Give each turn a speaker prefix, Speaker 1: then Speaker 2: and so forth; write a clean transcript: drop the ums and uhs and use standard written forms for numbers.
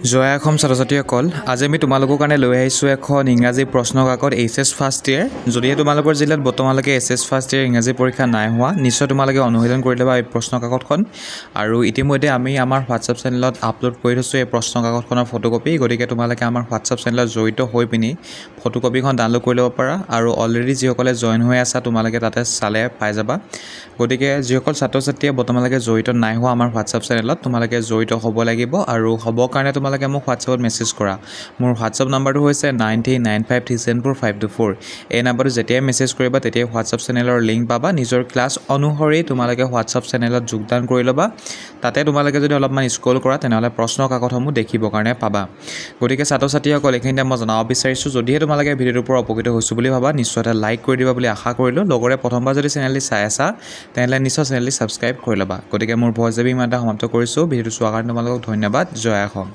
Speaker 1: জয় অসম ছাত্ৰ-ছাত্ৰীসকল আজি আমি তোমালোকৰ কাৰণে লৈ আহিছোঁ এখন ইংৰাজী প্ৰশ্ন কাকত এইচএছ ফাৰ্ষ্ট ইয়াৰ যদিহে তোমালোকৰ জিলাত বৰ্তমানলৈকে এইচএছ ফাৰ্ষ্ট ইয়াৰ ইংৰাজী পৰীক্ষা নাই হোৱা নিশ্চয় তোমালোকে অনুশীলন কৰি ল'বা এই প্ৰশ্ন কাকতখন আৰু ইতিমধ্যে আমি আমাৰ হোৱাটছআপ চেনেলত আপলোড কৰি থৈছোঁ এই প্ৰশ্ন কাকতখনৰ ফটোকপি গতিকে তোমালোকে আমাৰ হোৱাটছআপ চেনেলত জড়িত হৈ পিনি ফটোকপিখন ডাউনলোড কৰি ল'ব পাৰা আৰু অলৰেডি যিসকলে জইন হৈ আছা তোমালোকে তাতে চালে পাই যাবা গতিকে যিসকল ছাত্ৰ-ছাত্ৰীয়ে বৰ্তমানলৈকে জড়িত নাই হোৱা আমাৰ হোৱাটছআপ চেনেলত তোমালোকে জড়িত হ'ব লাগিব আৰু হ'বৰ কাৰণে তোমালোকে মোক হোৱাটছআপত মেছেজ কৰা মোৰ হোৱাটছআপ নাম্বাৰটো হৈছে 9395374524 এই নাম্বাৰটো যেতিয়াই মেছেজ কৰিবা তেতিয়াই হোৱাটছআপ চেনেলৰ লিংক পাবা নিজৰ ক্লাছ অনুসৰি তোমালোকে হোৱাটছআপ চেনেলত যোগদান কৰি ল'বা তাতে তোমালোকে যদি অলপমান স্ক্ৰল কৰা তেনেহ'লে প্ৰশ্ন কাকতসমূহ দেখিবৰ কাৰণে পাবা গতিকে ছাত্ৰ-ছাত্ৰীসকল এইখিনিতে মই জনাব বিচাৰিছোঁ যদিহে তোমালোকে ভিডিঅ'টোৰ পৰা উপকৃত হৈছোঁ বুলি ভাবা নিশ্চয় এটা লাইক কৰি দিবা বুলি আশা কৰিলোঁ লগৰে প্ৰথমবাৰ যদি চেনেলটি চাই আছা তেনেহ'লে নিশ্চয় চেনেলটি ছাবস্ক্ৰাইব কৰি ল'বা গতিকে মোৰ ভইচ ইমানতে সমাপ্ত কৰিছোঁ ভিডিঅ'টো চোৱাৰ কাৰণে তোমালোকক ধন্যবাদ জয় অসম